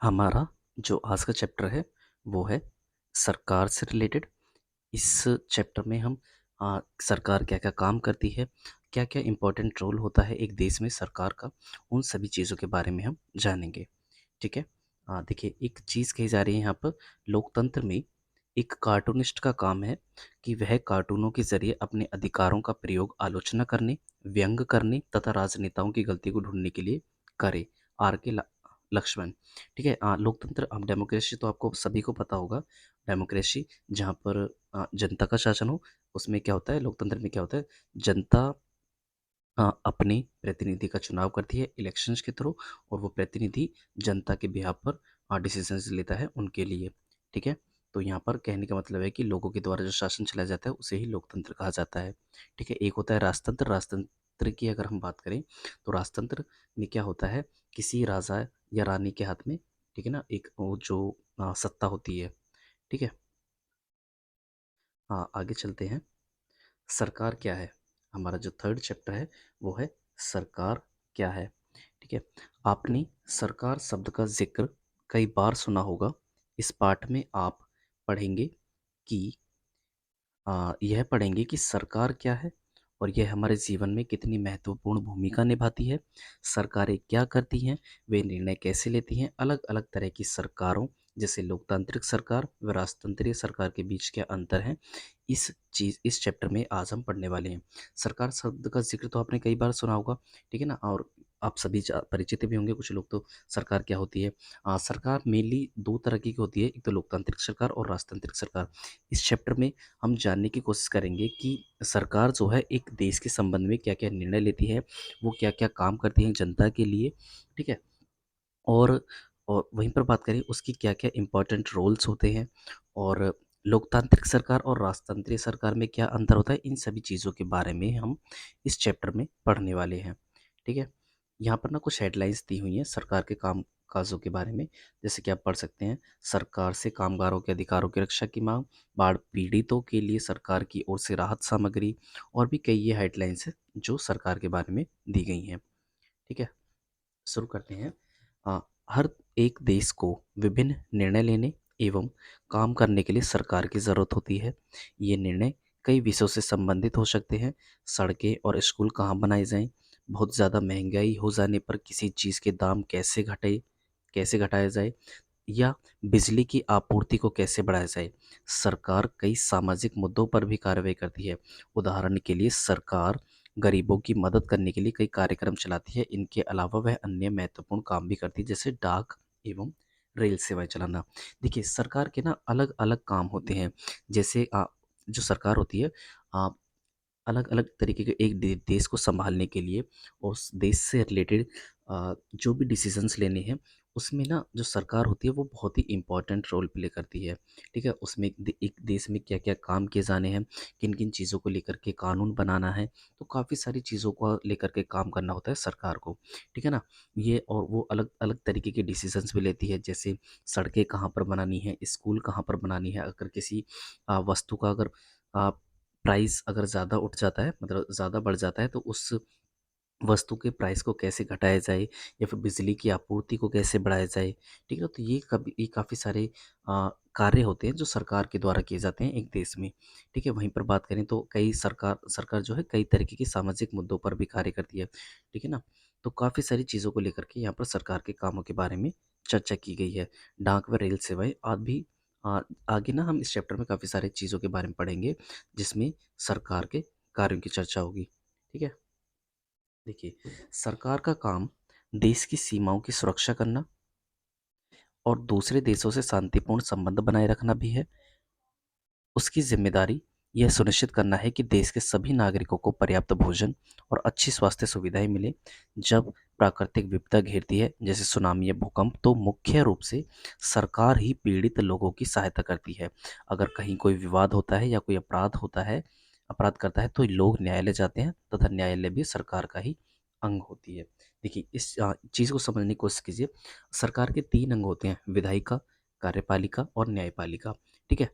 हमारा जो आज का चैप्टर है वो है सरकार से रिलेटेड। इस चैप्टर में हम सरकार क्या क्या काम करती है, क्या क्या इम्पोर्टेंट रोल होता है एक देश में सरकार का, उन सभी चीज़ों के बारे में हम जानेंगे। ठीक है। देखिए, एक चीज़ कही जा रही है यहाँ पर। लोकतंत्र में एक कार्टूनिस्ट का काम है कि वह कार्टूनों के जरिए अपने अधिकारों का प्रयोग आलोचना करने, व्यंग करने तथा राजनेताओं की गलती को ढूंढने के लिए करे। आर के लक्ष्मण। ठीक है। लोकतंत्र, अब डेमोक्रेसी तो आपको सभी को पता होगा। डेमोक्रेसी जहाँ पर जनता का शासन हो, उसमें क्या होता है, लोकतंत्र में क्या होता है, जनता अपने प्रतिनिधि का चुनाव करती है इलेक्शंस के थ्रू, और वो प्रतिनिधि जनता के बिहाफ पर डिसीजंस लेता है उनके लिए। ठीक है। तो यहाँ पर कहने का मतलब है कि लोगों के द्वारा जो शासन चलाया जाता है उसे ही लोकतंत्र कहा जाता है। ठीक है। एक होता है राजतंत्र। राजतंत्र की अगर हम बात करें तो राजतंत्र में क्या होता है, किसी राजा या रानी के हाथ में, ठीक है ना, एक वो जो सत्ता होती है। ठीक है। आगे चलते हैं। सरकार क्या है? हमारा जो थर्ड चैप्टर है वो है सरकार क्या है। ठीक है। आपने सरकार शब्द का जिक्र कई बार सुना होगा। इस पाठ में आप पढ़ेंगे कि यह पढ़ेंगे कि सरकार क्या है और यह हमारे जीवन में कितनी महत्वपूर्ण भूमिका निभाती है। सरकारें क्या करती हैं, वे निर्णय कैसे लेती हैं, अलग अलग तरह की सरकारों, जैसे लोकतांत्रिक सरकार व राजतंत्रीय सरकार के बीच क्या अंतर है, इस चैप्टर में आज हम पढ़ने वाले हैं। सरकार शब्द का जिक्र तो आपने कई बार सुना होगा। ठीक है ना। और आप सभी परिचित भी होंगे। कुछ लोग तो सरकार क्या होती है, सरकार मेनली दो तरह की होती है, एक तो लोकतांत्रिक सरकार और राजतांत्रिक सरकार। इस चैप्टर में हम जानने की कोशिश करेंगे कि सरकार जो है एक देश के संबंध में क्या क्या निर्णय लेती है, वो क्या क्या काम करती है जनता के लिए। ठीक है। और और वहीं पर बात करें उसकी क्या क्या इम्पोर्टेंट रोल्स होते हैं, और लोकतांत्रिक सरकार और राजतंत्रीय सरकार में क्या अंतर होता है, इन सभी चीज़ों के बारे में हम इस चैप्टर में पढ़ने वाले हैं। ठीक है। यहाँ पर ना कुछ हेडलाइंस दी हुई हैं सरकार के काम काजों के बारे में। जैसे कि आप पढ़ सकते हैं, सरकार से कामगारों के अधिकारों की रक्षा की मांग, बाढ़ पीड़ितों के लिए सरकार की ओर से राहत सामग्री, और भी कई ये हेडलाइंस हैं जो सरकार के बारे में दी गई हैं। ठीक है। शुरू करते हैं। अ, हर एक देश को विभिन्न निर्णय लेने एवं काम करने के लिए सरकार की ज़रूरत होती है। ये निर्णय कई विषयों से संबंधित हो सकते हैं। सड़कें और स्कूल कहाँ बनाए जाएं, बहुत ज़्यादा महंगाई हो जाने पर किसी चीज़ के दाम कैसे घटाया जाए, या बिजली की आपूर्ति को कैसे बढ़ाया जाए। सरकार कई सामाजिक मुद्दों पर भी कार्रवाई करती है। उदाहरण के लिए सरकार गरीबों की मदद करने के लिए कई कार्यक्रम चलाती है। इनके अलावा वह अन्य महत्वपूर्ण काम भी करती है, जैसे डाक एवं रेल सेवाएं चलाना। देखिए, सरकार के ना अलग अलग काम होते हैं। जैसे जो सरकार होती है, अलग अलग तरीके के एक देश को संभालने के लिए, और उस देश से रिलेटेड जो भी डिसीजंस लेने हैं, उसमें ना जो सरकार होती है वो बहुत ही इम्पोर्टेंट रोल प्ले करती है। ठीक है। उसमें एक देश में क्या क्या काम किए जाने हैं, किन किन चीज़ों को लेकर के कानून बनाना है, तो काफ़ी सारी चीज़ों को लेकर के काम करना होता है सरकार को। ठीक है ना। ये और वो अलग अलग तरीके के डिसीजंस भी लेती है, जैसे सड़कें कहाँ पर बनानी है, स्कूल कहाँ पर बनानी है, अगर किसी वस्तु का अगर प्राइस अगर ज़्यादा उठ जाता है, मतलब ज़्यादा बढ़ जाता है, तो उस वस्तु के प्राइस को कैसे घटाया जाए, या फिर बिजली की आपूर्ति को कैसे बढ़ाया जाए। ठीक है। तो ये काफ़ी सारे कार्य होते हैं जो सरकार के द्वारा किए जाते हैं एक देश में। ठीक है। वहीं पर बात करें तो कई सरकार सरकार जो है कई तरीके की सामाजिक मुद्दों पर भी कार्य करती है। ठीक है ना। तो काफ़ी सारी चीज़ों को लेकर के यहाँ पर सरकार के कामों के बारे में चर्चा की गई है। डाक व रेल सेवाएं आज भी, आ, आगे ना हम इस चैप्टर में काफ़ी सारी चीज़ों के बारे में पढ़ेंगे जिसमें सरकार के कार्यों की चर्चा होगी। ठीक है। देखिए, सरकार का काम देश की सीमाओं की सुरक्षा करना और दूसरे देशों से शांतिपूर्ण संबंध बनाए रखना भी है। उसकी जिम्मेदारी यह सुनिश्चित करना है कि देश के सभी नागरिकों को पर्याप्त भोजन और अच्छी स्वास्थ्य सुविधाएं मिले। जब प्राकृतिक विपदा घेरती है, जैसे सुनामी या भूकंप, तो मुख्य रूप से सरकार ही पीड़ित लोगों की सहायता करती है। अगर कहीं कोई विवाद होता है या कोई अपराध करता है, तो लोग न्यायालय जाते हैं तथा न्यायालय भी सरकार का ही अंग होती है। देखिए, इस चीज़ को समझने की कोशिश कीजिए। सरकार के तीन अंग होते हैं, विधायिका, कार्यपालिका और न्यायपालिका। ठीक है।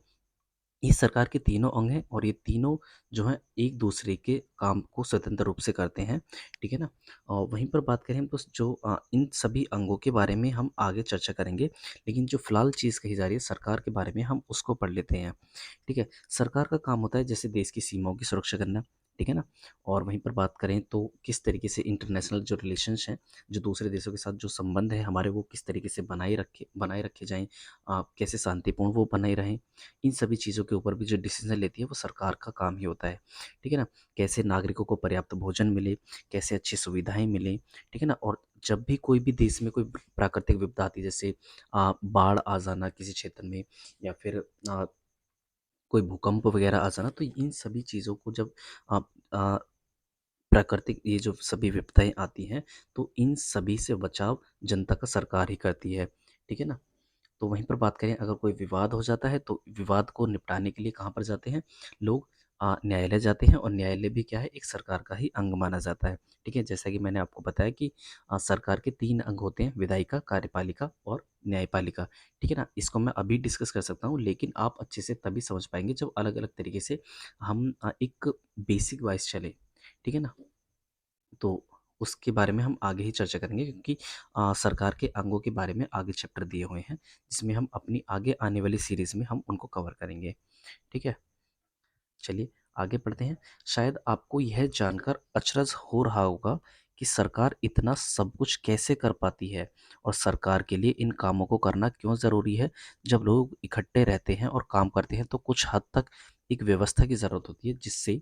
ये सरकार के तीनों अंग हैं और ये तीनों जो हैं एक दूसरे के काम को स्वतंत्र रूप से करते हैं, ठीक है ना? और वहीं पर बात करें तो जो इन सभी अंगों के बारे में हम आगे चर्चा करेंगे, लेकिन जो फ़िलहाल चीज़ कही जा रही है सरकार के बारे में हम उसको पढ़ लेते हैं, ठीक है? सरकार का काम होता है जैसे देश की सीमाओं की सुरक्षा करना, ठीक है ना? और वहीं पर बात करें तो किस तरीके से इंटरनेशनल जो रिलेशंस हैं, जो दूसरे देशों के साथ जो संबंध है हमारे वो किस तरीके से बनाए रखे जाएँ, कैसे शांतिपूर्ण वो बनाए रहें, इन सभी चीज़ों के ऊपर भी जो डिसीज़न लेती है वो सरकार का काम ही होता है, ठीक है ना? कैसे नागरिकों को पर्याप्त भोजन मिले, कैसे अच्छी सुविधाएँ मिलें, ठीक है ना? और जब भी कोई भी देश में कोई प्राकृतिक विपदा आती है जैसे बाढ़ आ जाना किसी क्षेत्र में या फिर कोई भूकंप वगैरह आ जाना, तो इन सभी चीज़ों को जब अ अ, प्राकृतिक ये जो सभी विपदाएँ आती हैं, तो इन सभी से बचाव जनता का सरकार ही करती है, ठीक है ना? तो वहीं पर बात करें अगर कोई विवाद हो जाता है तो विवाद को निपटाने के लिए कहाँ पर जाते हैं लोग, न्यायालय जाते हैं और न्यायालय भी क्या है एक सरकार का ही अंग माना जाता है, ठीक है? जैसा कि मैंने आपको बताया कि सरकार के 3 अंग होते हैं विधायिका, कार्यपालिका और न्यायपालिका, ठीक है ना? इसको मैं अभी डिस्कस कर सकता हूँ लेकिन आप अच्छे से तभी समझ पाएँगे जब अलग-अलग तरीके से हम एक बेसिक वाइज़ चलें, ठीक है ना? तो उसके बारे में हम आगे ही चर्चा करेंगे क्योंकि सरकार के अंगों के बारे में आगे चैप्टर दिए हुए हैं, जिसमें हम अपनी आगे आने वाली सीरीज़ में हम उनको कवर करेंगे, ठीक है? चलिए आगे बढ़ते हैं। शायद आपको यह जानकर अचरज हो रहा होगा कि सरकार इतना सब कुछ कैसे कर पाती है और सरकार के लिए इन कामों को करना क्यों ज़रूरी है। जब लोग इकट्ठे रहते हैं और काम करते हैं तो कुछ हद तक एक व्यवस्था की ज़रूरत होती है जिससे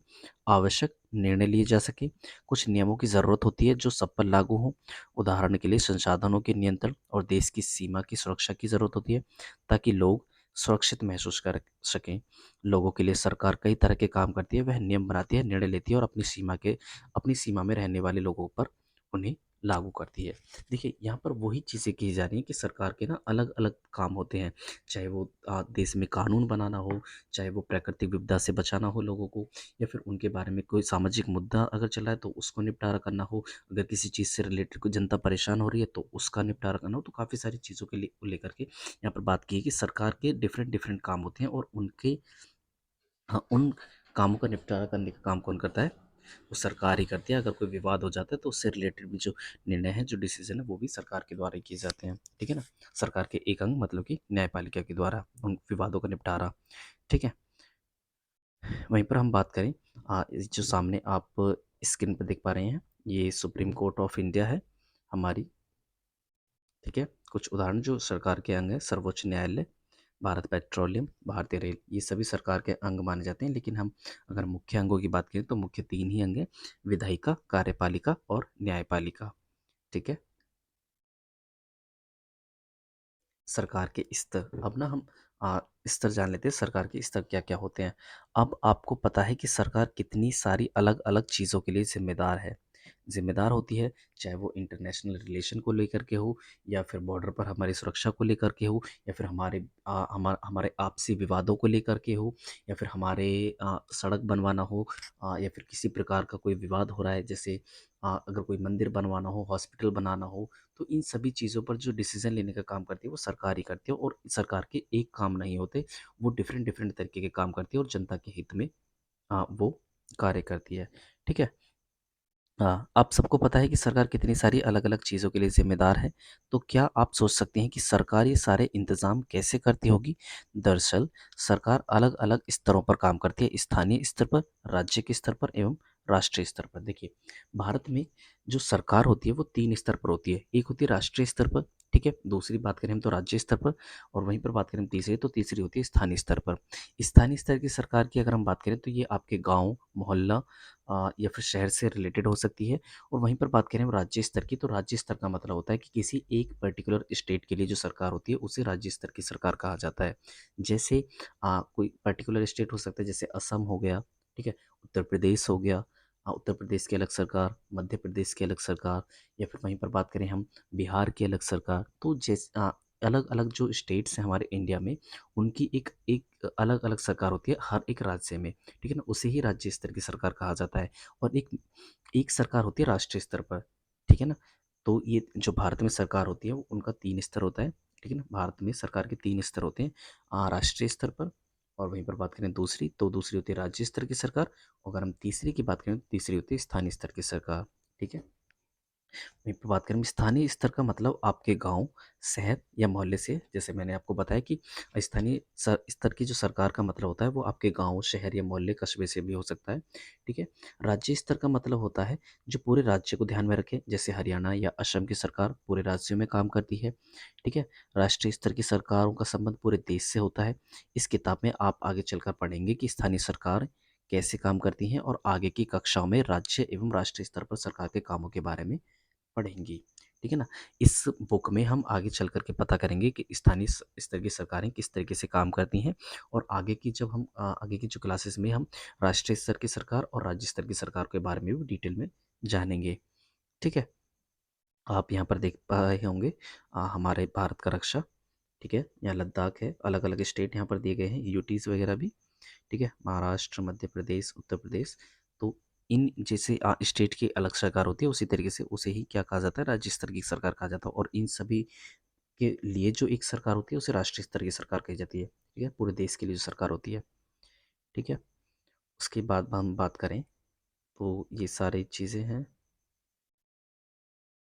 आवश्यक निर्णय लिए जा सके। कुछ नियमों की ज़रूरत होती है जो सब पर लागू हों। उदाहरण के लिए संसाधनों के नियंत्रण और देश की सीमा की सुरक्षा की ज़रूरत होती है ताकि लोग सुरक्षित महसूस कर सकें। लोगों के लिए सरकार कई तरह के काम करती है, वह नियम बनाती है, निर्णय लेती है और अपनी सीमा में रहने वाले लोगों पर उन्हें लागू करती है। देखिए, यहाँ पर वही चीज़ें की जा रही हैं कि सरकार के ना अलग-अलग काम होते हैं, चाहे वो देश में कानून बनाना हो, चाहे वो प्राकृतिक विपदा से बचाना हो लोगों को या फिर उनके बारे में कोई सामाजिक मुद्दा अगर चल रहा है तो उसको निपटारा करना हो, अगर किसी चीज़ से रिलेटेड कोई जनता परेशान हो रही है तो उसका निपटारा करना हो, तो काफ़ी सारी चीज़ों के लिए को लेकर के यहाँ पर बात की है कि सरकार के डिफरेंट डिफरेंट काम होते हैं और उनके हाँ, उन कामों का निपटारा करने का काम कौन करता है? वो सरकार ही करती है। अगर कोई विवाद हो जाता है तो उससे रिलेटेड भी जो निर्णय हैं, जो डिसीज़न है वो भी सरकार के द्वारा ही किए जाते हैं। ठीक है ना? सरकार के एक अंग मतलब कि न्यायपालिका के द्वारा उन विवादों का निपटारा। ठीक है? वहीं पर हम बात करें इस जो सामने आप स्क्रीन पे देख पा रहे हैं, ये सुप्रीम कोर्ट ऑफ इंडिया है हमारी। ठीक है? कुछ उदाहरण जो सरकार के अंग हैं, सर्वोच्च न्यायालय, भारत पेट्रोलियम, भारतीय रेल, ये सभी सरकार के अंग माने जाते हैं। लेकिन हम अगर मुख्य अंगों की बात करें तो मुख्य 3 ही अंग हैं, विधायिका, कार्यपालिका और न्यायपालिका। ठीक है? सरकार के स्तर, अब ना हम स्तर जान लेते हैं सरकार के स्तर क्या-क्या होते हैं। अब आपको पता है कि सरकार कितनी सारी अलग-अलग चीज़ों के लिए ज़िम्मेदार है। ज़िम्मेदार होती है, चाहे वो इंटरनेशनल रिलेशन को लेकर के हो या फिर बॉर्डर पर हमारी सुरक्षा को लेकर के हो या फिर हमारे आपसी विवादों को लेकर के हो या फिर हमारे सड़क बनवाना हो, या फिर किसी प्रकार का कोई विवाद हो रहा है जैसे अगर कोई मंदिर बनवाना हो, हॉस्पिटल बनाना हो, तो इन सभी चीज़ों पर जो डिसीज़न लेने का काम करती है वो सरकार ही करती है और सरकार के एक काम नहीं होते, वो डिफरेंट डिफरेंट तरीके के काम करती है और जनता के हित में वो कार्य करती है। ठीक है? आप सबको पता है कि सरकार कितनी सारी अलग-अलग चीज़ों के लिए ज़िम्मेदार है। तो क्या आप सोच सकते हैं कि सरकार ये सारे इंतज़ाम कैसे करती होगी? दरअसल सरकार अलग-अलग स्तरों पर काम करती है, स्थानीय स्तर पर, राज्य के स्तर पर एवं राष्ट्रीय स्तर पर। देखिए, भारत में जो सरकार होती है वो 3 स्तर पर होती है। एक होती है राष्ट्रीय स्तर पर, ठीक है? दूसरी बात करें हम तो राज्य स्तर पर और वहीं पर बात करें हम तीसरी तो तीसरी होती है स्थानीय स्तर पर। स्थानीय स्तर की सरकार की अगर हम बात करें तो ये आपके गाँव, मोहल्ला या फिर शहर से रिलेटेड हो सकती है और वहीं पर बात करें हम राज्य स्तर की तो राज्य स्तर का मतलब होता है कि किसी एक पर्टिकुलर स्टेट के लिए जो सरकार होती है उसे राज्य स्तर की सरकार कहा जाता है। जैसे कोई पर्टिकुलर स्टेट हो सकता है जैसे असम हो गया, ठीक है? उत्तर प्रदेश हो गया, उत्तर प्रदेश की अलग सरकार, मध्य प्रदेश की अलग सरकार या फिर वहीं पर बात करें हम बिहार की अलग सरकार। तो अलग-अलग जो स्टेट्स हैं हमारे इंडिया में उनकी एक एक अलग-अलग सरकार होती है हर एक राज्य में। ठीक है ना? उसे ही राज्य स्तर की सरकार कहा जाता है और एक एक सरकार होती है राष्ट्रीय स्तर पर, ठीक है ना? तो ये जो भारत में सरकार होती है, वो उनका 3 स्तर होता है, ठीक है ना? भारत में सरकार के 3 स्तर होते हैं, राष्ट्रीय स्तर पर, और वहीं पर बात करें दूसरी, तो दूसरी होती है राज्य स्तर की सरकार। अगर हम तीसरी की बात करें तो तीसरी होती है स्थानीय स्तर की सरकार। ठीक है। वहीं पर बात करें स्थानीय स्तर का मतलब आपके गांव, शहर या मोहल्ले से, जैसे मैंने आपको बताया कि स्तर की जो सरकार का मतलब होता है वो आपके गांव, शहर या मोहल्ले, कस्बे से भी हो सकता है। ठीक है। राज्य स्तर का मतलब होता है जो पूरे राज्य को ध्यान में रखे, जैसे हरियाणा या असम की सरकार पूरे राज्यों में काम करती है। ठीक है। राष्ट्रीय स्तर की सरकारों का संबंध पूरे देश से होता है। इस किताब में आप आगे चलकर पढ़ेंगे कि स्थानीय सरकार कैसे काम करती हैं, और आगे की कक्षाओं में राज्य एवं राष्ट्रीय स्तर पर सरकार के कामों के बारे में पढ़ेंगी। ठीक है ना। इस बुक में हम आगे चल कर के पता करेंगे कि स्थानीय स्तर की सरकारें किस तरीके से काम करती हैं, और आगे की जब हम आगे की जो क्लासेस में हम राष्ट्रीय स्तर की सरकार और राज्य स्तर की सरकार के बारे में भी डिटेल में जानेंगे। ठीक है। आप यहाँ पर देख पाए होंगे हमारे भारत का रक्षा। ठीक है। यहाँ लद्दाख है, अलग अलग स्टेट यहाँ पर दिए गए हैं, यूटीज़ वगैरह भी। ठीक है। महाराष्ट्र, मध्य प्रदेश, उत्तर प्रदेश। तो इन जैसे स्टेट की अलग सरकार होती है, उसी तरीके से उसे ही क्या कहा जाता है, राज्य स्तर की सरकार कहा जाता है। और इन सभी के लिए जो एक सरकार होती है उसे राष्ट्रीय स्तर की सरकार कही जाती है। ठीक है। पूरे देश के लिए जो सरकार होती है। ठीक है। उसके बाद हम बात करें तो ये सारी चीज़ें हैं।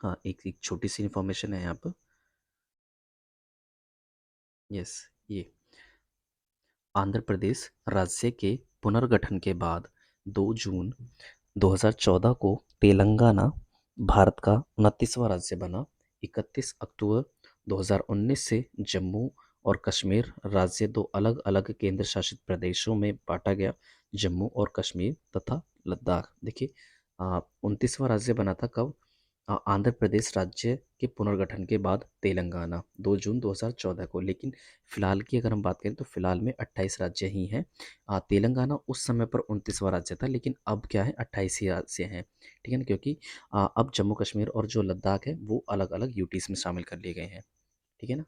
हाँ, एक एक छोटी सी इन्फॉर्मेशन है यहाँ पर। यस। ये आंध्र प्रदेश राज्य के पुनर्गठन के बाद 2 जून 2014 को तेलंगाना भारत का 29वां राज्य बना। 31 अक्टूबर 2019 से जम्मू और कश्मीर राज्य दो अलग अलग केंद्र शासित प्रदेशों में बांटा गया, जम्मू और कश्मीर तथा लद्दाख। देखिए 29वां राज्य बना था कब? आंध्र प्रदेश राज्य के पुनर्गठन के बाद तेलंगाना 2 जून 2014 को। लेकिन फिलहाल की अगर हम बात करें तो फिलहाल में 28 राज्य ही हैं। तेलंगाना उस समय पर 29वां राज्य था, लेकिन अब क्या है, 28 ही राज्य हैं। ठीक है ना, क्योंकि अब जम्मू कश्मीर और जो लद्दाख है वो अलग अलग यूटीज में शामिल कर लिए गए हैं। ठीक है ना।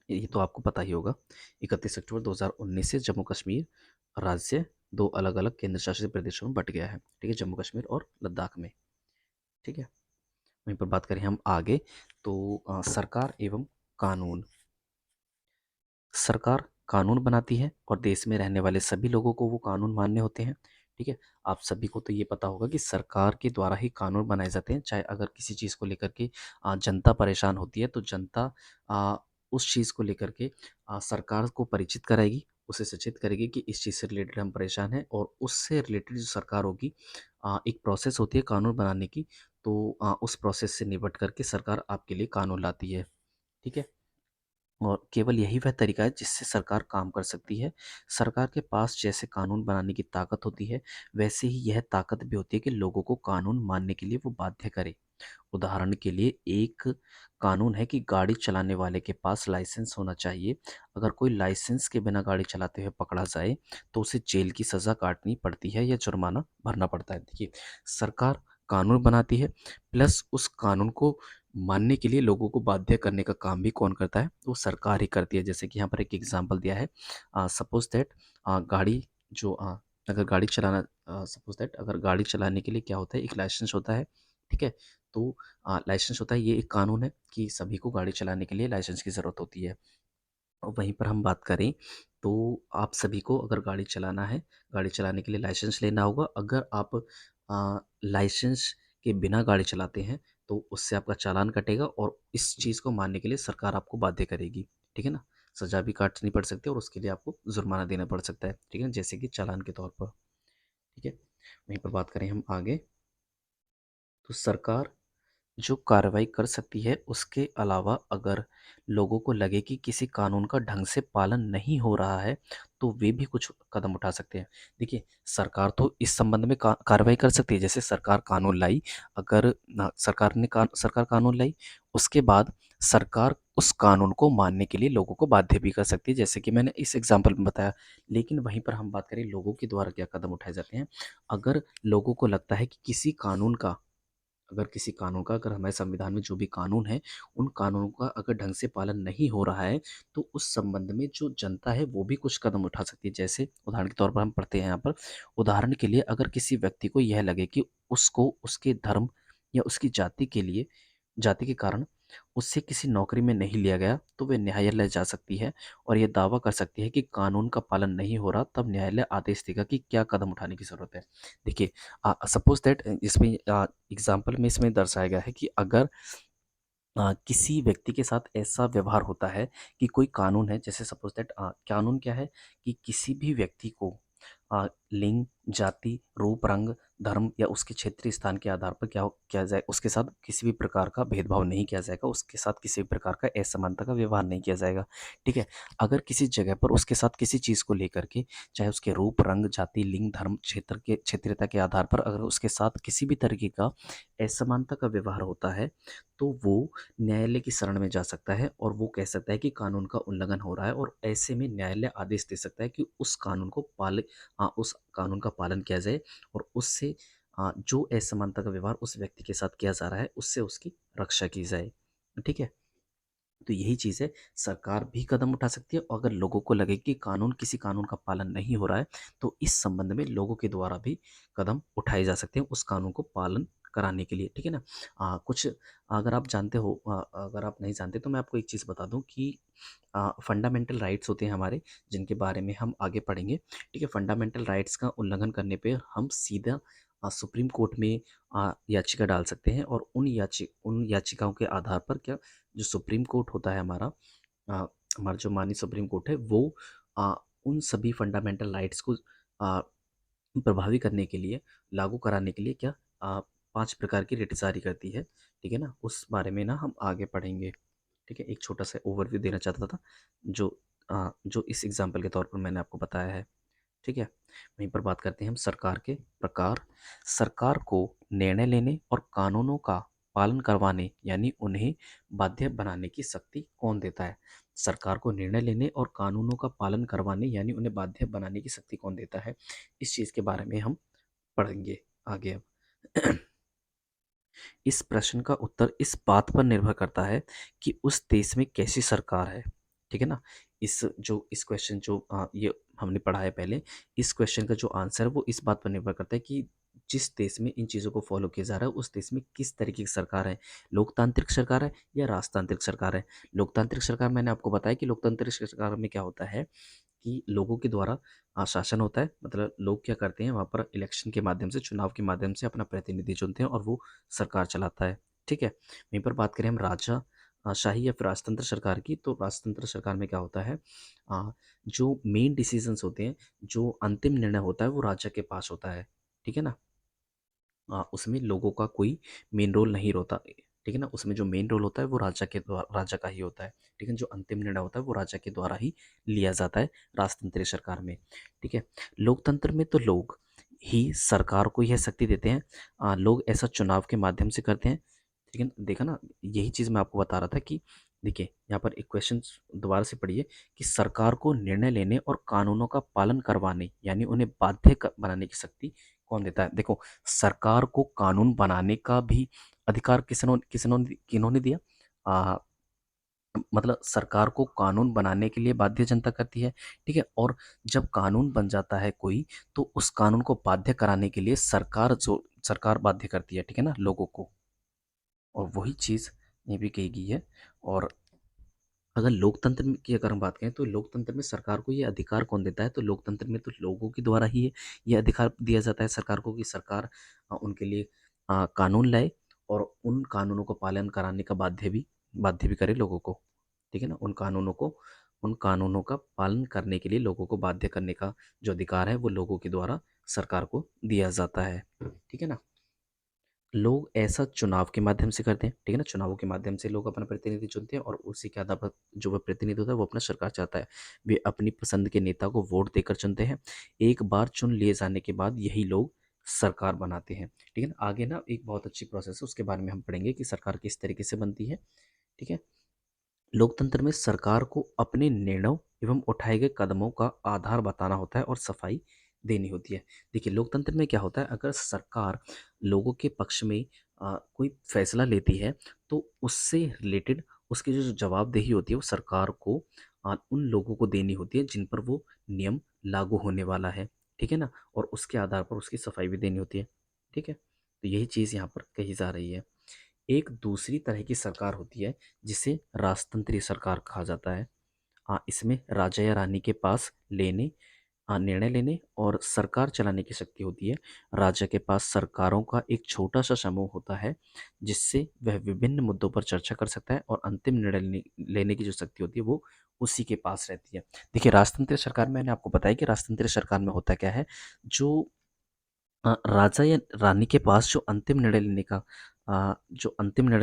ये तो आपको पता ही होगा। 31 अक्टूबर 2019 से जम्मू कश्मीर राज्य दो अलग अलग केंद्र शासित प्रदेशों में बट गया है। ठीक है, जम्मू कश्मीर और लद्दाख में। ठीक है। वहीं पर बात करें हम आगे, तो सरकार एवं कानून। सरकार कानून बनाती है और देश में रहने वाले सभी लोगों को वो कानून मान्य होते हैं। ठीक है। आप सभी को तो ये पता होगा कि सरकार के द्वारा ही कानून बनाए जाते हैं। चाहे अगर किसी चीज़ को लेकर के जनता परेशान होती है तो जनता आ, उस चीज़ को लेकर के सरकार को परिचित कराएगी, उसे सचेत करेगी कि इस चीज़ से रिलेटेड हम परेशान हैं, और उससे रिलेटेड जो सरकार होगी, एक प्रोसेस होती है कानून बनाने की। तो उस प्रोसेस से निपट करके सरकार आपके लिए कानून लाती है। ठीक है। और केवल यही वह तरीका है जिससे सरकार काम कर सकती है। सरकार के पास जैसे कानून बनाने की ताकत होती है, वैसे ही यह ताकत भी होती है कि लोगों को कानून मानने के लिए वो बाध्य करे। उदाहरण के लिए एक कानून है कि गाड़ी चलाने वाले के पास लाइसेंस होना चाहिए। अगर कोई लाइसेंस के बिना गाड़ी चलाते हुए पकड़ा जाए तो उसे जेल की सज़ा काटनी पड़ती है या जुर्माना भरना पड़ता है। देखिए, सरकार कानून बनाती है, प्लस उस कानून को मानने के लिए लोगों को बाध्य करने का काम भी कौन करता है? वो सरकार ही करती है। जैसे कि यहाँ पर एक एग्जांपल दिया है, सपोज दैट गाड़ी जो अगर गाड़ी चलाना सपोज दैट अगर गाड़ी चलाने के लिए क्या होता है, एक लाइसेंस होता है। ठीक है। तो लाइसेंस होता है, ये एक कानून है कि सभी को गाड़ी चलाने के लिए लाइसेंस की ज़रूरत होती है। और वहीं पर हम बात करें तो आप सभी को अगर गाड़ी चलाना है, गाड़ी चलाने के लिए लाइसेंस लेना होगा। अगर आप लाइसेंस के बिना गाड़ी चलाते हैं तो उससे आपका चालान कटेगा, और इस चीज़ को मानने के लिए सरकार आपको बाध्य करेगी। ठीक है ना। सज़ा भी काटनी पड़ सकती है और उसके लिए आपको जुर्माना देना पड़ सकता है। ठीक है, जैसे कि चालान के तौर पर। ठीक है। वहीं पर बात करें हम आगे, तो सरकार जो कार्रवाई कर सकती है, उसके अलावा अगर लोगों को लगे कि किसी कानून का ढंग से पालन नहीं हो रहा है, तो वे भी कुछ कदम उठा सकते हैं। देखिए, सरकार तो इस संबंध में कार्रवाई कर सकती है। जैसे सरकार कानून लाई, अगर सरकार कानून लाई, उसके बाद सरकार उस कानून को मानने के लिए लोगों को बाध्य भी कर सकती है, जैसे कि मैंने इस एग्जाम्पल में बताया। लेकिन वहीं पर हम बात करें लोगों के द्वारा क्या कदम उठाए जाते हैं। अगर लोगों को लगता है कि किसी कानून का, अगर हमारे संविधान में जो भी कानून है, उन कानूनों का अगर ढंग से पालन नहीं हो रहा है, तो उस संबंध में जो जनता है वो भी कुछ कदम उठा सकती है। जैसे उदाहरण के तौर पर हम पढ़ते हैं यहाँ पर, उदाहरण के लिए अगर किसी व्यक्ति को यह लगे कि उसको उसके धर्म या उसकी जाति के कारण उससे किसी नौकरी में नहीं लिया गया तो वे न्यायालय जा सकती है और ये दावा कर सकती है कि कानून का पालन नहीं हो रहा, तब न्यायालय आदेश देगा कि क्या कदम उठाने की ज़रूरत है। देखिए, सपोज़ दैट इसमें एग्ज़ाम्पल में इसमें दर्शाया गया है कि अगर किसी व्यक्ति के साथ ऐसा व्यवहार होता है कि कोई कानून है, जैसे सपोज़ दैट कानून क्या है कि किसी भी व्यक्ति को लिंग, जाति, रूप, रंग, धर्म या उसके क्षेत्रीय स्थान के आधार पर क्या किया जाए, उसके साथ किसी भी प्रकार का भेदभाव नहीं किया जाएगा, उसके साथ किसी भी प्रकार का असमानता का व्यवहार नहीं किया जाएगा, ठीक है? अगर किसी जगह पर उसके साथ किसी चीज़ को लेकर के, चाहे उसके रूप, रंग, जाति, लिंग, धर्म, क्षेत्रीयता के आधार पर अगर उसके साथ किसी भी तरीके का असमानता का व्यवहार होता है, तो वो न्यायालय की शरण में जा सकता है और वो कह सकता है कि कानून का उल्लंघन हो रहा है, और ऐसे में न्यायालय आदेश दे सकता है कि उस कानून का पालन किया जाए और उससे जो असमानता का व्यवहार उस व्यक्ति के साथ किया जा रहा है उससे उसकी रक्षा की जाए। ठीक है? तो यही चीज़ है, सरकार भी कदम उठा सकती है और अगर लोगों को लगे कि किसी कानून का पालन नहीं हो रहा है, तो इस संबंध में लोगों के द्वारा भी कदम उठाए जा सकते हैं उस कानून को पालन कराने के लिए, ठीक है ना? कुछ अगर आप जानते हो, अगर आप नहीं जानते तो मैं आपको एक चीज़ बता दूं कि फंडामेंटल राइट्स होते हैं हमारे, जिनके बारे में हम आगे पढ़ेंगे, ठीक है? फंडामेंटल राइट्स का उल्लंघन करने पे हम सीधा सुप्रीम कोर्ट में याचिका डाल सकते हैं, और उन याचिकाओं के आधार पर क्या, जो सुप्रीम कोर्ट होता है अ, हमारा जो माननीय सुप्रीम कोर्ट है वो अ, उन सभी फंडामेंटल राइट्स को प्रभावी करने के लिए, लागू कराने के लिए क्या, 5 प्रकार की रिट जारी करती है, ठीक है ना? उस बारे में ना हम आगे पढ़ेंगे, ठीक है? एक छोटा-सा ओवरव्यू देना चाहता था, जो जो इस एग्ज़ाम्पल के तौर पर मैंने आपको बताया है। ठीक है? वहीं पर बात करते हैं हम सरकार के प्रकार। सरकार को निर्णय लेने और कानूनों का पालन करवाने यानी उन्हें बाध्य बनाने की शक्ति कौन देता है? सरकार को निर्णय लेने और कानूनों का पालन करवाने यानी उन्हें बाध्य बनाने की शक्ति कौन देता है? इस चीज़ के बारे में हम पढ़ेंगे आगे अब। इस प्रश्न का उत्तर इस बात पर निर्भर करता है कि उस देश में कैसी सरकार है, ठीक है ना? इस क्वेश्चन जो ये हमने पढ़ा है पहले, इस क्वेश्चन का जो आंसर है वो इस बात पर निर्भर करता है कि जिस देश में इन चीज़ों को फॉलो किया जा रहा है उस देश में किस तरीके की सरकार है, लोकतांत्रिक सरकार है या राजतांत्रिक सरकार है। लोकतांत्रिक सरकार, मैंने आपको बताया कि लोकतांत्रिक सरकार में क्या होता है कि लोगों के द्वारा शासन होता है, मतलब लोग क्या करते हैं वहाँ पर इलेक्शन के माध्यम से, चुनाव के माध्यम से अपना प्रतिनिधि चुनते हैं और वो सरकार चलाता है, ठीक है? वहीं पर बात करें हम शाही या फिर राजतंत्र सरकार की, तो राजतंत्र सरकार में क्या होता है, जो मेन डिसीजंस होते हैं, जो अंतिम निर्णय होता है वो राजा के पास होता है, ठीक है ना? उसमें लोगों का कोई मेन रोल नहीं होता, ठीक है ना? उसमें जो मेन रोल होता है वो राजा का ही होता है, ठीक है? जो अंतिम निर्णय होता है वो राजा के द्वारा ही लिया जाता है राजतंत्रीय सरकार में, ठीक है? लोकतंत्र में तो लोग ही सरकार को यह शक्ति देते हैं, लोग ऐसा चुनाव के माध्यम से करते हैं, ठीक है? देखा ना, यही चीज़ मैं आपको बता रहा था कि देखिए यहाँ पर एक क्वेश्चन दोबारा से पढ़िए कि सरकार को निर्णय लेने और कानूनों का पालन करवाने यानी उन्हें बनाने की शक्ति कौन देता है? देखो, सरकार को कानून बनाने का भी अधिकार किन्होंने दिया? आ, मतलब सरकार को कानून बनाने के लिए बाध्य जनता करती है, ठीक है? और जब कानून बन जाता है कोई, तो उस कानून को बाध्य कराने के लिए सरकार बाध्य करती है, ठीक है ना, लोगों को। और वही चीज़ ये भी कही गई है। और अगर की अगर हम बात करें तो लोकतंत्र में सरकार को ये अधिकार कौन देता है? तो लोकतंत्र में तो लोगों के द्वारा ही ये अधिकार दिया जाता है सरकार को कि सरकार उनके लिए कानून लाए और उन कानूनों को पालन कराने का बाध्य भी करे लोगों को, ठीक है ना? उन कानूनों का पालन करने के लिए लोगों को बाध्य करने का जो अधिकार है वो लोगों के द्वारा सरकार को दिया जाता है, ठीक है ना? लोग ऐसा चुनाव के माध्यम से करते हैं, ठीक है ना? चुनावों के माध्यम से लोग अपना प्रतिनिधि चुनते हैं और उसी के आधार पर जो वह प्रतिनिधि होता है वो अपना सरकार चाहता है। वे अपनी पसंद के नेता को वोट देकर चुनते हैं। एक बार चुन लिए जाने के बाद यही लोग सरकार बनाते हैं, ठीक है ना? आगे ना एक बहुत अच्छी प्रोसेस है, उसके बारे में हम पढ़ेंगे कि सरकार किस तरीके से बनती है, ठीक है? लोकतंत्र में सरकार को अपने निर्णयों एवं उठाए गए कदमों का आधार बताना होता है और सफाई देनी होती है। देखिए, लोकतंत्र में क्या होता है, अगर सरकार लोगों के पक्ष में कोई फैसला लेती है तो उससे रिलेटेड उसकी जो जवाबदेही होती है वो सरकार को उन लोगों को देनी होती है जिन पर वो नियम लागू होने वाला है, ठीक है ना? और उसके आधार पर उसकी सफाई भी देनी होती है, ठीक है? तो यही चीज़ यहाँ पर कही जा रही है। एक दूसरी तरह की सरकार होती है जिसे राजतंत्रीय सरकार कहा जाता है। इसमें राजा या रानी के पास निर्णय लेने और सरकार चलाने की शक्ति होती है। राजा के पास सरकारों का एक छोटा सा समूह होता है जिससे वह विभिन्न मुद्दों पर चर्चा कर सकता है, और अंतिम निर्णय लेने की जो शक्ति होती है वो उसी के पास रहती है। देखिए, राजतंत्रीय सरकार में मैंने आपको बताया कि राजतंत्रीय सरकार में होता क्या है। जो राजा या रानी के पास जो अंतिम निर्णय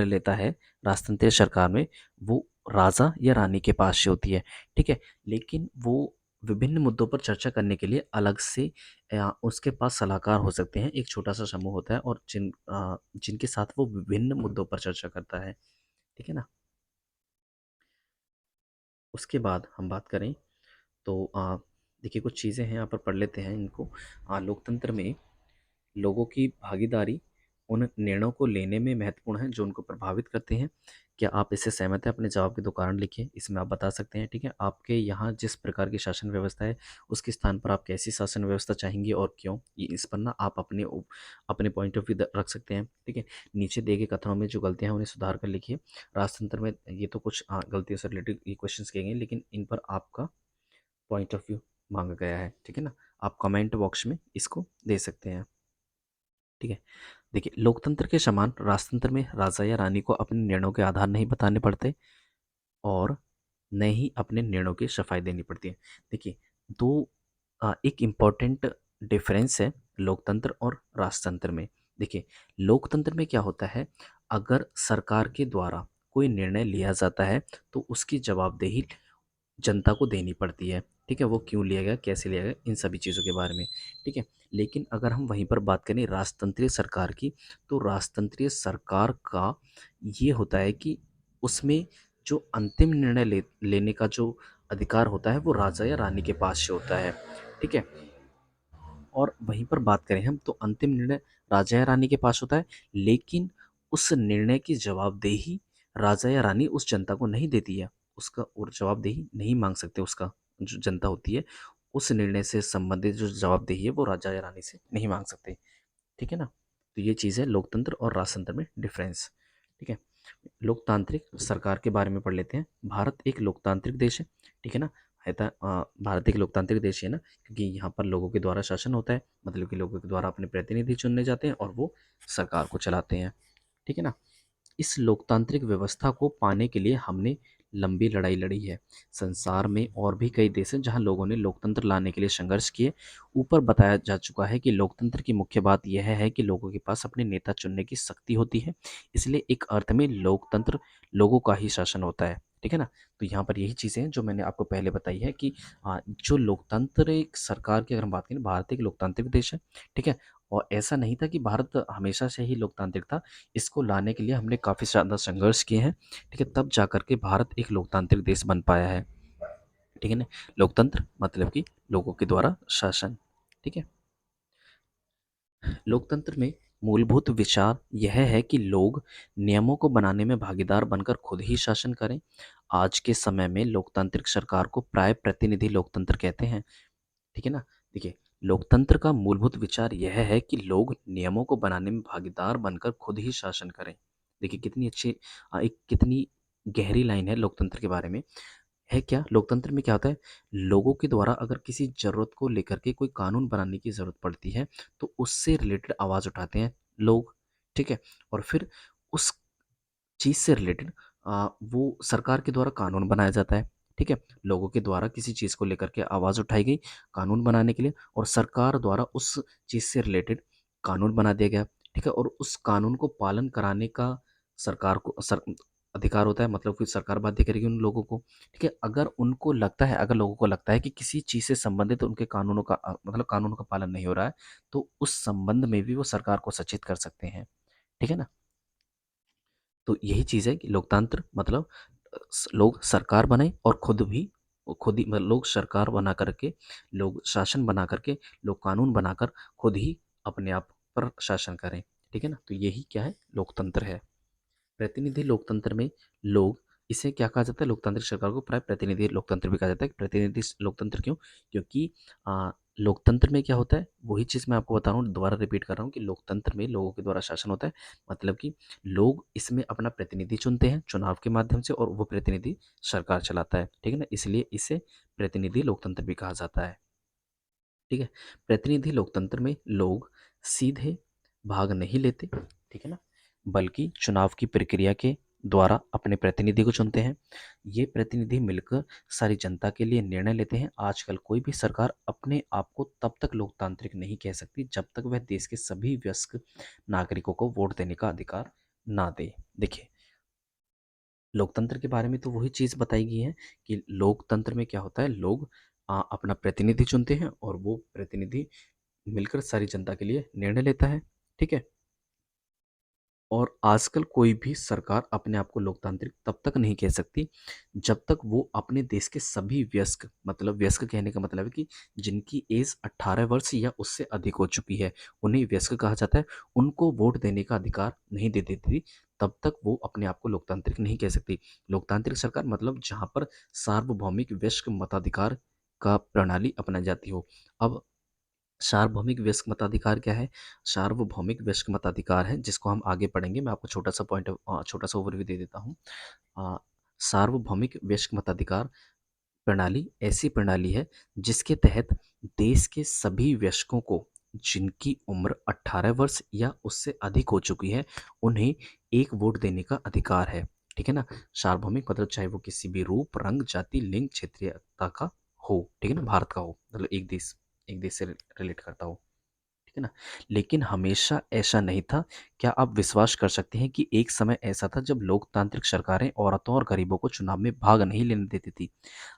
लेता है राजतंत्रीय सरकार में, वो राजा या रानी के पास से होती है। ठीक है, लेकिन वो विभिन्न मुद्दों पर चर्चा करने के लिए अलग से उसके पास सलाहकार हो सकते हैं। एक छोटा सा समूह होता है और जिनके साथ वो विभिन्न मुद्दों पर चर्चा करता है। ठीक है ना। उसके बाद हम बात करें तो देखिए, कुछ चीज़ें हैं यहाँ पर पढ़ लेते हैं इनको। लोकतंत्र में लोगों की भागीदारी उन निर्णयों को लेने में महत्वपूर्ण है जो उनको प्रभावित करते हैं। क्या आप इससे सहमत हैं? अपने जवाब के 2 कारण लिखिए, इसमें आप बता सकते हैं। ठीक है, आपके यहाँ जिस प्रकार की शासन व्यवस्था है, उसके स्थान पर आप कैसी शासन व्यवस्था चाहेंगे और क्यों? ये इस पर ना आप अपने पॉइंट ऑफ व्यू रख सकते हैं। ठीक है, नीचे दिए गए कथनों में जो गलतियाँ हैं उन्हें सुधार कर लिखिए। राजतंत्र में ये तो कुछ गलतियों से रिलेटेड ये क्वेश्चन किए गए हैं, लेकिन इन पर आपका पॉइंट ऑफ व्यू मांगा गया है। ठीक है ना, आप कमेंट बॉक्स में इसको दे सकते हैं। ठीक है, देखिए, लोकतंत्र के समान राजतंत्र में राजा या रानी को अपने निर्णयों के आधार नहीं बताने पड़ते और न ही अपने निर्णयों की सफाई देनी पड़ती है। देखिए, दो एक इम्पॉर्टेंट डिफरेंस है लोकतंत्र और राजतंत्र में। देखिए, लोकतंत्र में क्या होता है, अगर सरकार के द्वारा कोई निर्णय लिया जाता है तो उसकी जवाबदेही जनता को देनी पड़ती है। ठीक है, वो क्यों लिया गया, कैसे लिया गया, इन सभी चीज़ों के बारे में। ठीक है, लेकिन अगर हम वहीं पर बात करें राजतंत्रीय सरकार की, तो राजतंत्रीय सरकार का ये होता है कि उसमें जो अंतिम निर्णय लेने का जो अधिकार होता है वो राजा या रानी के पास से होता है। ठीक है, और वहीं पर बात करें हम तो अंतिम निर्णय राजा या रानी के पास होता है, लेकिन उस निर्णय की जवाबदेही राजा या रानी उस जनता को नहीं देती है। उसका और जवाबदेही नहीं मांग सकते, उसका जो जनता होती है उस निर्णय से संबंधित जो जवाबदेही है वो राजा या रानी से नहीं मांग सकते। ठीक है ना, तो ये चीज़ है लोकतंत्र और राजतंत्र में डिफरेंस। ठीक है, लोकतांत्रिक सरकार के बारे में पढ़ लेते हैं। भारत एक लोकतांत्रिक देश है। ठीक है ना, भारत एक लोकतांत्रिक देश है ना, क्योंकि यहाँ पर लोगों के द्वारा शासन होता है, मतलब कि लोगों के द्वारा अपने प्रतिनिधि चुनने जाते हैं और वो सरकार को चलाते हैं। ठीक है ना, इस लोकतांत्रिक व्यवस्था को पाने के लिए हमने लंबी लड़ाई लड़ी है। संसार में और भी कई देश हैं जहां लोगों ने लोकतंत्र लाने के लिए संघर्ष किए। ऊपर बताया जा चुका है कि लोकतंत्र की मुख्य बात यह है कि लोगों के पास अपने नेता चुनने की शक्ति होती है। इसलिए एक अर्थ में लोकतंत्र लोगों का ही शासन होता है। ठीक है ना, तो यहाँ पर यही चीज़ें हैं जो मैंने आपको पहले बताई है कि जो लोकतंत्र एक सरकार की अगर हम बात करें, भारत एक लोकतांत्रिक देश है। ठीक है, और ऐसा नहीं था कि भारत हमेशा से ही लोकतांत्रिक था। इसको लाने के लिए हमने काफ़ी ज़्यादा संघर्ष किए हैं। ठीक है, तब जा कर के भारत एक लोकतांत्रिक देश बन पाया है। ठीक है ना, लोकतंत्र मतलब कि लोगों के द्वारा शासन। ठीक है, लोकतंत्र में मूलभूत विचार यह है कि लोग नियमों को बनाने में भागीदार बनकर खुद ही शासन करें। आज के समय में लोकतांत्रिक सरकार को प्राय प्रतिनिधि लोकतंत्र कहते हैं। ठीक है ना, देखिए, लोकतंत्र का मूलभूत विचार यह है कि लोग नियमों को बनाने में भागीदार बनकर खुद ही शासन करें। देखिए, कितनी अच्छी एक कितनी गहरी लाइन है लोकतंत्र के बारे में। है क्या लोकतंत्र में क्या होता है, लोगों के द्वारा अगर किसी ज़रूरत को लेकर के कोई कानून बनाने की ज़रूरत पड़ती है तो उससे रिलेटेड आवाज़ उठाते हैं लोग। ठीक है, और फिर उस चीज़ से रिलेटेड वो सरकार के द्वारा कानून बनाया जाता है। ठीक है, लोगों के द्वारा किसी चीज़ को लेकर के आवाज़ उठाई गई कानून बनाने के लिए, और सरकार द्वारा उस चीज़ से रिलेटेड कानून बना दिया गया। ठीक है, और उस कानून को पालन कराने का सरकार को अधिकार होता है, मतलब कि सरकार बाध्य करेगी उन लोगों को। ठीक है, अगर लोगों को लगता है कि किसी चीज़ से संबंधित उनके कानूनों का मतलब कानूनों का पालन नहीं हो रहा है, तो उस संबंध में भी वो सरकार को सचेत कर सकते हैं। ठीक है ना, तो यही चीज़ है कि लोकतंत्र मतलब लोग सरकार बनाएं और खुद ही मतलब लोग सरकार बना करके, लोग शासन बना करके, लोग कानून बनाकर खुद ही अपने आप पर शासन करें। ठीक है ना, तो यही क्या है, लोकतंत्र है। प्रतिनिधि लोकतंत्र में लोग, इसे क्या कहा जाता है, लोकतांत्रिक सरकार को प्राय प्रतिनिधि लोकतंत्र भी कहा जाता है। प्रतिनिधि लोकतंत्र क्यों, क्योंकि लोकतंत्र में क्या होता है, वही चीज़ मैं आपको बता रहा हूँ, दोबारा रिपीट कर रहा हूँ कि लोकतंत्र में लोगों के द्वारा शासन होता है। मतलब कि लोग इसमें अपना प्रतिनिधि चुनते हैं चुनाव के माध्यम से, और वो प्रतिनिधि सरकार चलाता है, ठीक है ना। इसलिए इसे प्रतिनिधि लोकतंत्र भी कहा जाता है, ठीक है। प्रतिनिधि लोकतंत्र में लोग सीधे भाग नहीं लेते, ठीक है ना, बल्कि चुनाव की प्रक्रिया के द्वारा अपने प्रतिनिधि को चुनते हैं। ये प्रतिनिधि मिलकर सारी जनता के लिए निर्णय लेते हैं। आजकल कोई भी सरकार अपने आप को तब तक लोकतांत्रिक नहीं कह सकती जब तक वह देश के सभी वयस्क नागरिकों को वोट देने का अधिकार ना दे। देखिए, लोकतंत्र के बारे में तो वही चीज़ बताई गई है कि लोकतंत्र में क्या होता है, लोग अपना प्रतिनिधि चुनते हैं और वो प्रतिनिधि मिलकर सारी जनता के लिए निर्णय लेता है, ठीक है। और आजकल कोई भी सरकार अपने आप को लोकतांत्रिक तब तक नहीं कह सकती जब तक वो अपने देश के सभी वयस्क, मतलब वयस्क कहने का मतलब है कि जिनकी एज 18 वर्ष या उससे अधिक हो चुकी है, उन्हें वयस्क कहा जाता है, उनको वोट देने का अधिकार नहीं दे देती, तब तक वो अपने आप को लोकतांत्रिक नहीं कह सकती। लोकतांत्रिक सरकार मतलब जहाँ पर सार्वभौमिक वयस्क मताधिकार का प्रणाली अपनाई जाती हो। अब सार्वभौमिक वयस्क मताधिकार क्या है? सार्वभौमिक वयस्क मताधिकार है जिसको हम आगे पढ़ेंगे। मैं आपको छोटा सा ओवरव्यू दे देता हूँ। अ, सार्वभौमिक वयस्क मताधिकार प्रणाली ऐसी प्रणाली है जिसके तहत देश के सभी वयस्कों को, जिनकी उम्र 18 वर्ष या उससे अधिक हो चुकी है, उन्हें एक वोट देने का अधिकार है, ठीक है ना। सार्वभौमिक मतलब चाहे वो किसी भी रूप, रंग, जाति, लिंग, क्षेत्रीयता का हो, ठीक है ना, भारत का हो, मतलब एक देश से रिलेट करता हो, ठीक है ना। लेकिन हमेशा ऐसा नहीं था। क्या आप विश्वास कर सकते हैं कि एक समय ऐसा था जब लोकतांत्रिक सरकारें औरतों और गरीबों को चुनाव में भाग नहीं लेने देती थी?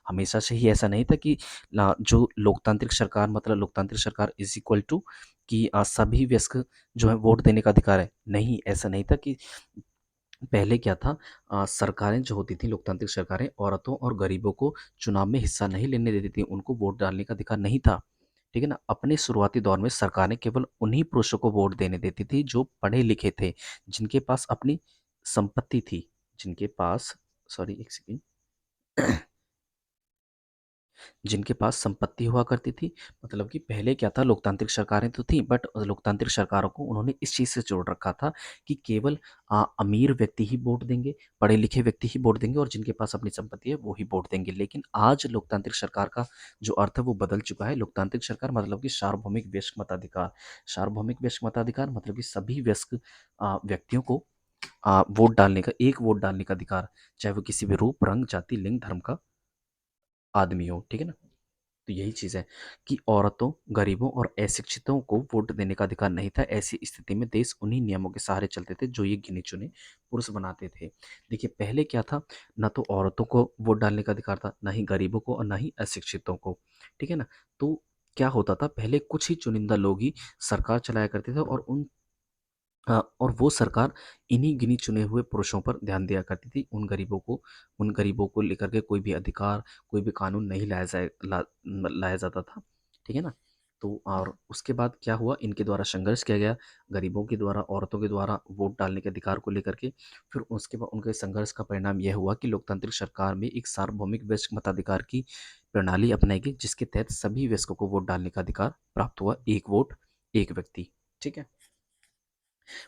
हमेशा से ही ऐसा नहीं था कि जो लोकतांत्रिक सरकार, मतलब लोकतांत्रिक सरकार इज इक्वल टू कि सभी वयस्क जो है वोट देने का अधिकार है। नहीं, ऐसा नहीं था कि पहले क्या था, सरकारें जो होती थी, लोकतांत्रिक सरकारें औरतों और गरीबों को चुनाव में हिस्सा नहीं लेने देती थी, उनको वोट डालने का अधिकार नहीं था, ठीक है ना। अपने शुरुआती दौर में सरकारें केवल उन्हीं पुरुषों को वोट देने देती थी जो पढ़े लिखे थे, जिनके पास अपनी संपत्ति थी, जिनके पास, सॉरी एक सेकेंड, जिनके पास संपत्ति हुआ करती थी। मतलब कि पहले क्या था, लोकतांत्रिक सरकारें तो थी, बट लोकतांत्रिक सरकारों को उन्होंने इस चीज़ से जोड़ रखा था कि केवल अमीर व्यक्ति ही वोट देंगे, पढ़े लिखे व्यक्ति ही वोट देंगे, और जिनके पास अपनी संपत्ति है वो ही वोट देंगे। लेकिन आज लोकतांत्रिक सरकार का जो अर्थ है वो बदल चुका है। लोकतांत्रिक सरकार मतलब कि सार्वभौमिक वयस्क मताधिकार। सार्वभौमिक वयस्क मताधिकार मतलब कि सभी वयस्क व्यक्तियों को वोट डालने का, एक वोट डालने का अधिकार, चाहे वो किसी भी रूप, रंग, जाति, लिंग, धर्म का आदमी हो, ठीक है ना। तो यही चीज़ है कि औरतों, गरीबों और अशिक्षितों को वोट देने का अधिकार नहीं था। ऐसी स्थिति में देश उन्हीं नियमों के सहारे चलते थे जो ये गिने चुने पुरुष बनाते थे। देखिए, पहले क्या था, ना तो औरतों को वोट डालने का अधिकार था, ना ही गरीबों को और ना ही अशिक्षितों को, ठीक है ना। तो क्या होता था, पहले कुछ ही चुनिंदा लोग ही सरकार चलाया करते थे, और और वो सरकार इन्हीं गिनी चुने हुए पुरुषों पर ध्यान दिया करती थी। उन गरीबों को लेकर के कोई भी अधिकार, कोई भी कानून नहीं लाया जाता था, ठीक है ना। तो और उसके बाद क्या हुआ, इनके द्वारा संघर्ष किया गया, गरीबों के द्वारा, औरतों के द्वारा वोट डालने के अधिकार को लेकर के। फिर उसके बाद उनके संघर्ष का परिणाम यह हुआ कि लोकतांत्रिक सरकार में एक सार्वभौमिक वयस्क मताधिकार की प्रणाली अपनाई गई, जिसके तहत सभी वयस्कों को वोट डालने का अधिकार प्राप्त हुआ। एक वोट, एक व्यक्ति, ठीक है।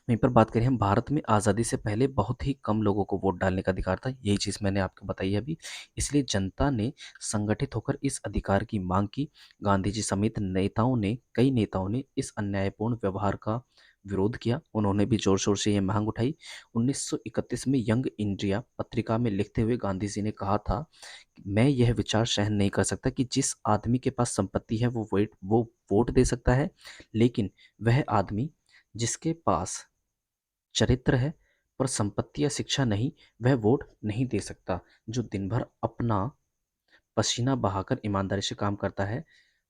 वहीं पर बात करें हम, भारत में आज़ादी से पहले बहुत ही कम लोगों को वोट डालने का अधिकार था। यही चीज़ मैंने आपको बताई अभी। इसलिए जनता ने संगठित होकर इस अधिकार की मांग की। गांधी जी समेत कई नेताओं ने इस अन्यायपूर्ण व्यवहार का विरोध किया। उन्होंने भी जोर शोर से ये मांग उठाई। 1931 में यंग इंडिया पत्रिका में लिखते हुए गांधी जी ने कहा था, मैं यह विचार सहन नहीं कर सकता कि जिस आदमी के पास संपत्ति है वो वोट दे सकता है, लेकिन वह आदमी जिसके पास चरित्र है पर संपत्ति या शिक्षा नहीं, वह वोट नहीं दे सकता। जो दिन भर अपना पसीना बहाकर ईमानदारी से काम करता है,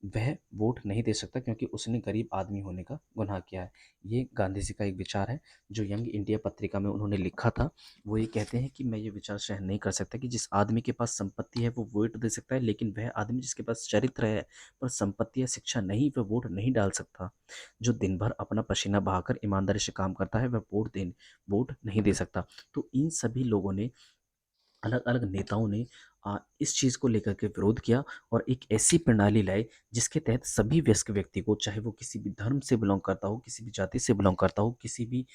वह वोट नहीं दे सकता, क्योंकि उसने गरीब आदमी होने का गुनाह किया है। ये गांधी जी का एक विचार है जो यंग इंडिया पत्रिका में उन्होंने लिखा था। वो ये कहते हैं कि मैं ये विचार सहन नहीं कर सकता कि जिस आदमी के पास संपत्ति है वो वोट दे सकता है, लेकिन वह आदमी जिसके पास चरित्र है पर संपत्ति या शिक्षा नहीं, वह वोट नहीं डाल सकता। जो दिन भर अपना पसीना बहाकर ईमानदारी से काम करता है, वह वोट नहीं दे सकता। तो इन सभी लोगों ने, अलग अलग नेताओं ने इस चीज़ को लेकर के विरोध किया और एक ऐसी प्रणाली लाए जिसके तहत सभी वयस्क व्यक्ति को, चाहे वो किसी भी धर्म से बिलोंग करता हो, किसी भी जाति से बिलोंग करता हो, किसी भी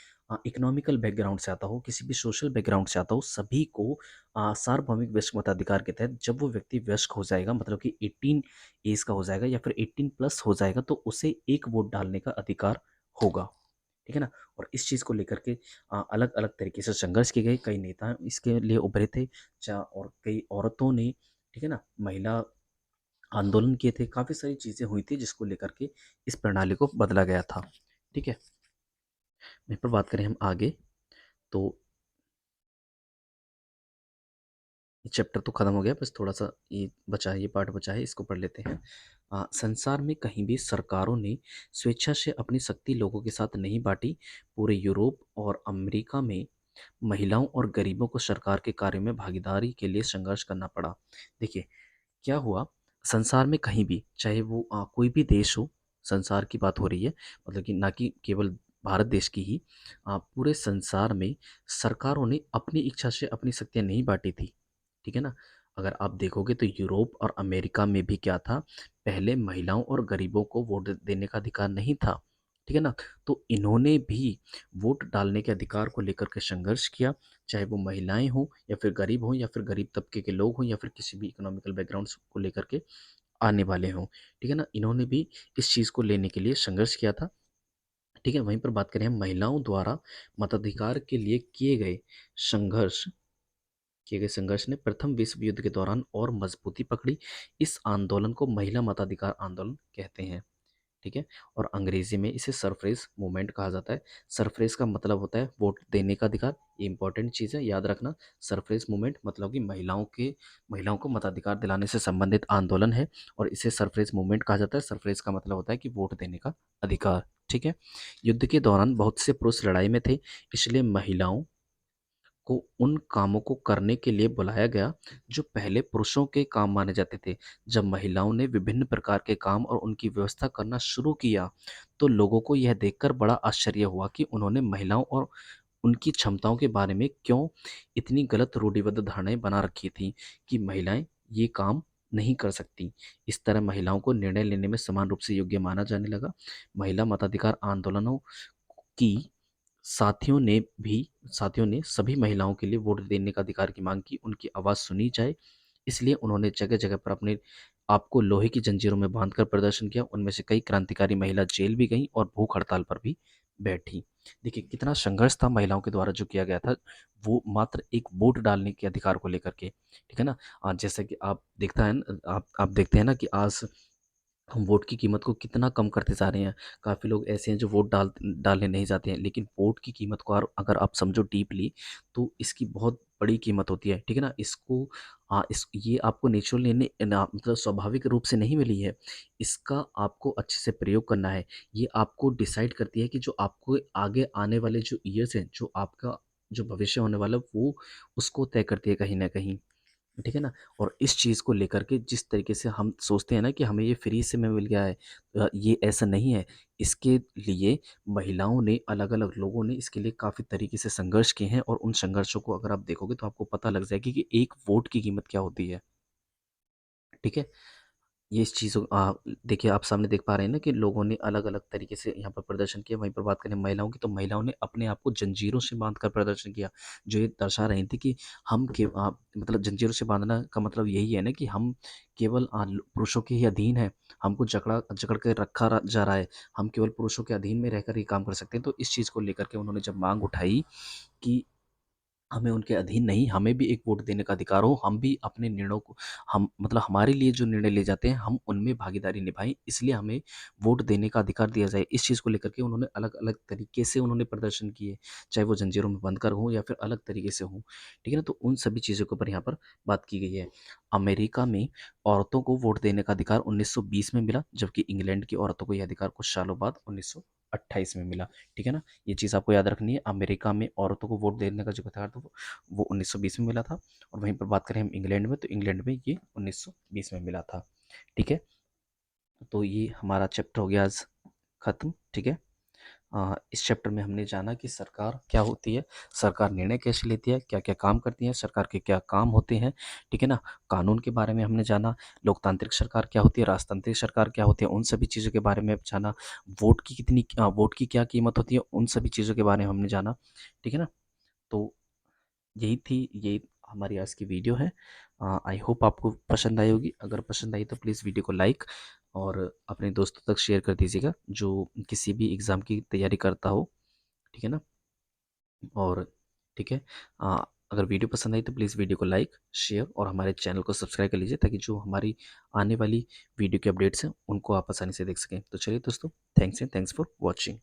इकोनॉमिकल बैकग्राउंड से आता हो, किसी भी सोशल बैकग्राउंड से आता हो, सभी को सार्वभौमिक वयस्क मताधिकार के तहत जब वो व्यक्ति वयस्क हो जाएगा, मतलब कि 18 एज का हो जाएगा या फिर 18 प्लस हो जाएगा, तो उसे एक वोट डालने का अधिकार होगा। ठीक है ना? और इस चीज़ को लेकर के अलग अलग तरीके से संघर्ष किए गए, कई नेता इसके लिए उभरे थे, और कई औरतों ने, ठीक है ना, महिला आंदोलन किए थे, काफ़ी सारी चीज़ें हुई थी जिसको लेकर के इस प्रणाली को बदला गया था। ठीक है, वहीं पर बात करें हम आगे, तो ये चैप्टर तो खत्म हो गया, बस थोड़ा सा ये बचा है, ये पार्ट बचा है, इसको पढ़ लेते हैं। संसार में कहीं भी सरकारों ने स्वेच्छा से अपनी शक्ति लोगों के साथ नहीं बांटी। पूरे यूरोप और अमेरिका में महिलाओं और गरीबों को सरकार के कार्य में भागीदारी के लिए संघर्ष करना पड़ा। देखिए क्या हुआ, संसार में कहीं भी, चाहे वो कोई भी देश हो, संसार की बात हो रही है, मतलब कि ना कि केवल भारत देश की ही, पूरे संसार में सरकारों ने अपनी इच्छा से अपनी शक्तियाँ नहीं बांटी थी। ठीक है ना? अगर आप देखोगे तो यूरोप और अमेरिका में भी क्या था, पहले महिलाओं और गरीबों को वोट देने का अधिकार नहीं था। ठीक है ना? तो इन्होंने भी वोट डालने के अधिकार को लेकर के संघर्ष किया, चाहे वो महिलाएं हों या फिर गरीब हों या फिर गरीब तबके के लोग हों या फिर किसी भी इकोनॉमिकल बैकग्राउंड को लेकर के आने वाले हों। ठीक है ना? इन्होंने भी इस चीज़ को लेने के लिए संघर्ष किया था। ठीक है, वहीं पर बात करें हम महिलाओं द्वारा मताधिकार के लिए संघर्ष किए गए संघर्ष ने प्रथम विश्व युद्ध के दौरान और मजबूती पकड़ी। इस आंदोलन को महिला मताधिकार आंदोलन कहते हैं। ठीक है, और अंग्रेजी में इसे सरफ्रेज मूवमेंट कहा जाता है। सरफ्रेज का मतलब होता है वोट देने का अधिकार, ये इंपॉर्टेंट चीज़ है, याद रखना। सरफ्रेज मूवमेंट मतलब कि महिलाओं को मताधिकार दिलाने से संबंधित आंदोलन है, और इसे सरफ्रेज मूवमेंट कहा जाता है। सरफ्रेज का मतलब होता है कि वोट देने का अधिकार। ठीक है, युद्ध के दौरान बहुत से पुरुष लड़ाई में थे, इसलिए महिलाओं को उन कामों को करने के लिए बुलाया गया जो पहले पुरुषों के काम माने जाते थे। जब महिलाओं ने विभिन्न प्रकार के काम और उनकी व्यवस्था करना शुरू किया, तो लोगों को यह देखकर बड़ा आश्चर्य हुआ कि उन्होंने महिलाओं और उनकी क्षमताओं के बारे में क्यों इतनी गलत रूढ़िबद्ध धारणाएं बना रखी थी कि महिलाएं ये काम नहीं कर सकती। इस तरह महिलाओं को निर्णय लेने में समान रूप से योग्य माना जाने लगा। महिला मताधिकार आंदोलनों की साथियों ने सभी महिलाओं के लिए वोट देने का अधिकार की मांग की, उनकी आवाज़ सुनी जाए। इसलिए उन्होंने जगह-जगह पर अपने आप को लोहे की जंजीरों में बांधकर प्रदर्शन किया। उनमें से कई क्रांतिकारी महिला जेल भी गईं और भूख हड़ताल पर भी बैठी। देखिए कितना संघर्ष था महिलाओं के द्वारा जो किया गया था, वो मात्र एक वोट डालने के अधिकार को लेकर के। ठीक है ना? जैसा कि आप देखते हैं ना कि आज हम वोट की कीमत को कितना कम करते जा रहे हैं। काफ़ी लोग ऐसे हैं जो वोट डालने नहीं जाते हैं, लेकिन वोट की कीमत को अगर आप समझो डीपली, तो इसकी बहुत बड़ी कीमत होती है। ठीक है ना? इसको ये आपको नेचुरली मतलब स्वाभाविक रूप से नहीं मिली है। इसका आपको अच्छे से प्रयोग करना है। ये आपको डिसाइड करती है कि जो आपको आगे आने वाले जो ईयर्स हैं, जो आपका जो भविष्य होने वाला है, वो उसको तय करती है कहीं न कहीं। ठीक है ना? और इस चीज़ को लेकर के जिस तरीके से हम सोचते हैं ना कि हमें ये फ्री से में मिल गया है, ये ऐसा नहीं है। इसके लिए महिलाओं ने, अलग-अलग लोगों ने इसके लिए काफ़ी तरीके से संघर्ष किए हैं, और उन संघर्षों को अगर आप देखोगे तो आपको पता लग जाएगी कि एक वोट की कीमत क्या होती है। ठीक है? ये इस चीज़ों देखिए आप सामने देख पा रहे हैं ना कि लोगों ने अलग-अलग तरीके से यहाँ पर प्रदर्शन किया। वहीं पर बात करें महिलाओं की, तो महिलाओं ने अपने आप को जंजीरों से बाँधकर प्रदर्शन किया। जो ये दर्शा रही थी कि मतलब जंजीरों से बाँधना का मतलब यही है ना कि हम केवल पुरुषों के ही अधीन हैं। हमको जकड़ के रखा जा रहा है। हम केवल पुरुषों के अधीन में रहकर ही काम कर सकते हैं। तो इस चीज़ को लेकर के उन्होंने जब माँग उठाई कि हमें उनके अधीन नहीं, हमें भी एक वोट देने का अधिकार हो, हम भी अपने निर्णयों को, हम मतलब हमारे लिए जो निर्णय ले जाते हैं, हम उनमें भागीदारी निभाएँ, इसलिए हमें वोट देने का अधिकार दिया जाए। इस चीज़ को लेकर के उन्होंने अलग-अलग तरीके से उन्होंने प्रदर्शन किए, चाहे वो जंजीरों में बंद कर हों या फिर अलग तरीके से हों। ठीक है ना? तो उन सभी चीज़ों के ऊपर यहाँ पर बात की गई है। अमेरिका में औरतों को वोट देने का अधिकार 1920 में मिला, जबकि इंग्लैंड की औरतों को यह अधिकार कुछ सालों बाद 1928 में मिला। ठीक है ना? ये चीज़ आपको याद रखनी है। अमेरिका में औरतों को वोट देने का जो अधिकार था वो 1920 में मिला था, और वहीं पर बात करें हम इंग्लैंड में, तो इंग्लैंड में ये 1920 में मिला था। ठीक है? तो ये हमारा चैप्टर हो गया आज खत्म। ठीक है? इस चैप्टर में हमने जाना कि सरकार क्या होती है, सरकार निर्णय कैसे लेती है, क्या क्या काम करती है, सरकार के क्या काम होते हैं, ठीक है ना। कानून के बारे में हमने जाना, लोकतांत्रिक सरकार क्या होती है, राजतांत्रिक सरकार क्या होती है, उन सभी चीज़ों के बारे में जाना। वोट की क्या कीमत होती है, उन सभी चीज़ों के बारे में हमने जाना, ठीक है ना। तो यही हमारी आज की वीडियो है। आई होप आपको पसंद आई होगी। अगर पसंद आई तो प्लीज़ वीडियो को लाइक और अपने दोस्तों तक शेयर कर दीजिएगा जो किसी भी एग्ज़ाम की तैयारी करता हो, ठीक है ना। और ठीक है, अगर वीडियो पसंद आई तो प्लीज़ वीडियो को लाइक शेयर और हमारे चैनल को सब्सक्राइब कर लीजिए ताकि जो हमारी आने वाली वीडियो के अपडेट्स हैं उनको आप आसानी से देख सकें। तो चलिए दोस्तों, थैंक्स फॉर वॉचिंग।